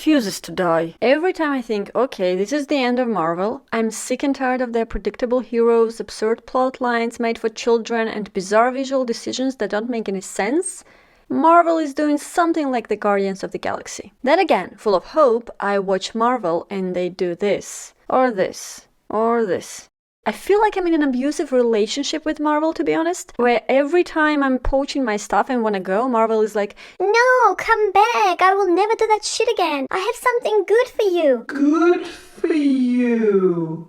refuses to die. Every time I think, okay, this is the end of Marvel, I'm sick and tired of their predictable heroes, absurd plot lines made for children, and bizarre visual decisions that don't make any sense, Marvel is doing something like the Guardians of the Galaxy. Then again, full of hope, I watch Marvel and they do this, or this, or this. I feel like I'm in an abusive relationship with Marvel, to be honest, where every time I'm poaching my stuff and wanna go, Marvel is like, "No, come back, I will never do that shit again. I have something good for you." Good for you.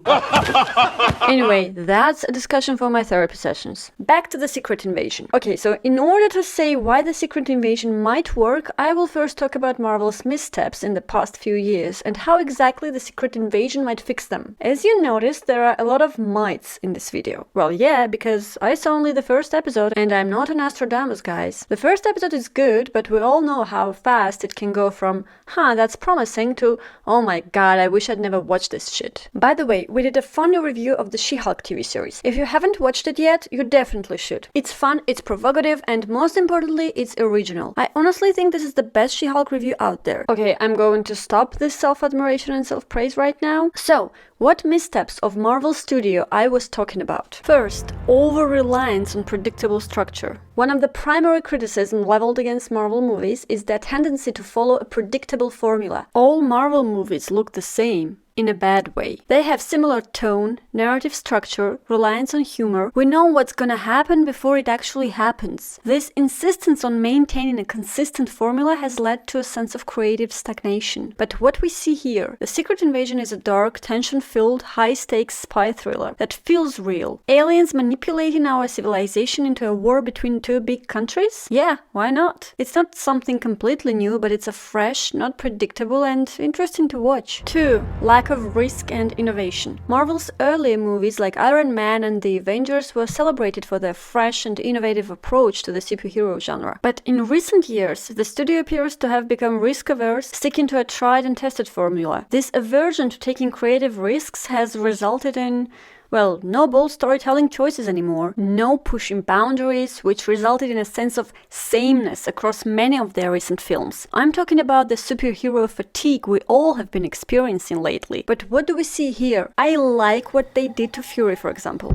Anyway, that's a discussion for my therapy sessions. Back to the Secret Invasion. Okay, so in order to say why the Secret Invasion might work, I will first talk about Marvel's missteps in the past few years and how exactly the Secret Invasion might fix them. As you noticed, there are a lot of mights in this video. Well, yeah, because I saw only the first episode and I'm not an Nostradamus, guys. The first episode is good, but we all know how fast it can go from, that's promising, to, oh my god, I wish I'd never watched this shit. By the way, we did a funny review of the She-Hulk TV series. If you haven't watched it yet, you definitely should. It's fun, it's provocative, and most importantly, it's original. I honestly think this is the best She-Hulk review out there. Okay, I'm going to stop this self-admiration and self-praise right now. So, what missteps of Marvel Studio I was talking about? First, over-reliance on predictable structure. One of the primary criticisms leveled against Marvel movies is their tendency to follow a predictable formula. All Marvel movies look the same. In a bad way. They have similar tone, narrative structure, reliance on humor. We know what's gonna happen before it actually happens. This insistence on maintaining a consistent formula has led to a sense of creative stagnation. But what we see here, The Secret Invasion, is a dark, tension-filled, high-stakes spy thriller that feels real. Aliens manipulating our civilization into a war between two big countries? Yeah, why not? It's not something completely new, but it's a fresh, not predictable, and interesting to watch. 2. Lack of risk and innovation. Marvel's earlier movies like Iron Man and the Avengers were celebrated for their fresh and innovative approach to the superhero genre. But in recent years, the studio appears to have become risk-averse, sticking to a tried and tested formula. This aversion to taking creative risks has resulted in, well, no bold storytelling choices anymore, no pushing boundaries, which resulted in a sense of sameness across many of their recent films. I'm talking about the superhero fatigue we all have been experiencing lately. But what do we see here? I like what they did to Fury, for example.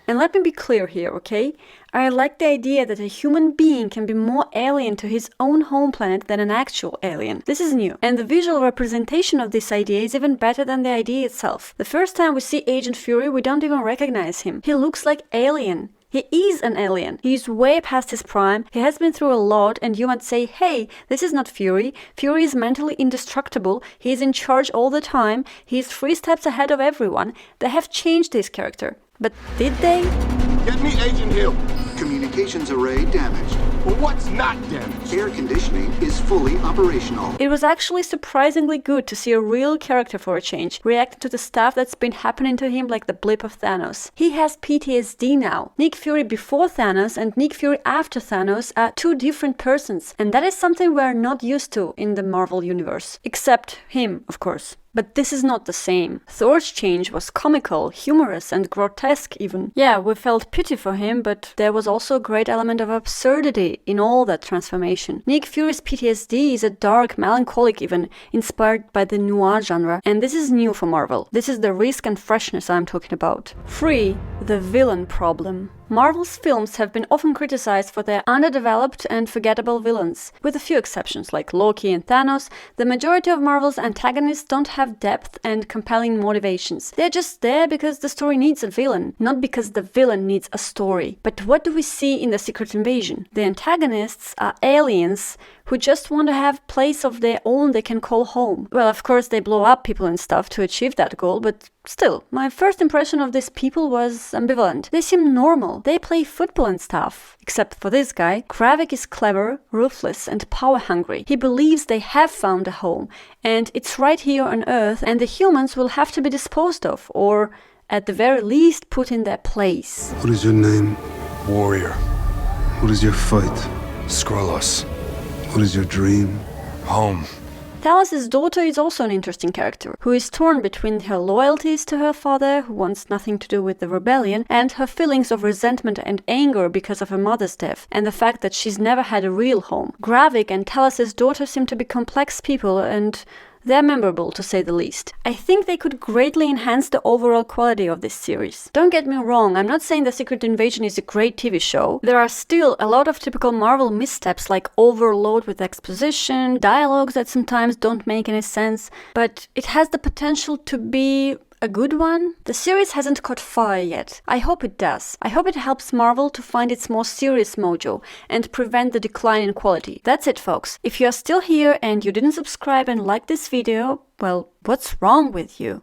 And let me be clear here, okay? I like the idea that a human being can be more alien to his own home planet than an actual alien. This is new. And the visual representation of this idea is even better than the idea itself. The first time we see Agent Fury, we don't even recognize him. He looks like alien. He is an alien. He's way past his prime, he has been through a lot, and you might say, hey, this is not Fury. Fury is mentally indestructible, he is in charge all the time, he is 3 steps ahead of everyone. They have changed his character. But did they? Get me Agent Hill. Communications array damaged. Well, what's not damaged? Air conditioning is fully operational. It was actually surprisingly good to see a real character for a change, reacting to the stuff that's been happening to him like the blip of Thanos. He has PTSD now. Nick Fury before Thanos and Nick Fury after Thanos are 2 different persons, and that is something we're not used to in the Marvel universe. Except him, of course. But this is not the same. Thor's change was comical, humorous, and grotesque even. Yeah, we felt pity for him, but there was also a great element of absurdity in all that transformation. Nick Fury's PTSD is a dark, melancholic even, inspired by the noir genre, and this is new for Marvel. This is the risk and freshness I'm talking about. 3. The villain problem. Marvel's films have been often criticized for their underdeveloped and forgettable villains. With a few exceptions like Loki and Thanos, the majority of Marvel's antagonists don't have depth and compelling motivations. They're just there because the story needs a villain, not because the villain needs a story. But what do we see in The Secret Invasion? The antagonists are aliens who just want to have a place of their own they can call home. Well, of course they blow up people and stuff to achieve that goal, but still, my first impression of these people was ambivalent. They seem normal. They play football and stuff. Except for this guy, Kravik is clever, ruthless, and power-hungry. He believes they have found a home, and it's right here on Earth, and the humans will have to be disposed of, or at the very least put in their place. What is your name? Warrior. What is your fight? Skrullos. What is your dream? Home. Talos' daughter is also an interesting character, who is torn between her loyalties to her father, who wants nothing to do with the rebellion, and her feelings of resentment and anger because of her mother's death, and the fact that she's never had a real home. Gravik and Talos' daughter seem to be complex people, and they're memorable, to say the least. I think they could greatly enhance the overall quality of this series. Don't get me wrong, I'm not saying The Secret Invasion is a great TV show. There are still a lot of typical Marvel missteps like overload with exposition, dialogues that sometimes don't make any sense, but it has the potential to be a good one. The series hasn't caught fire yet. I hope it does. I hope it helps Marvel to find its more serious mojo and prevent the decline in quality. That's it, folks. If you are still here and you didn't subscribe and like this video, well, what's wrong with you?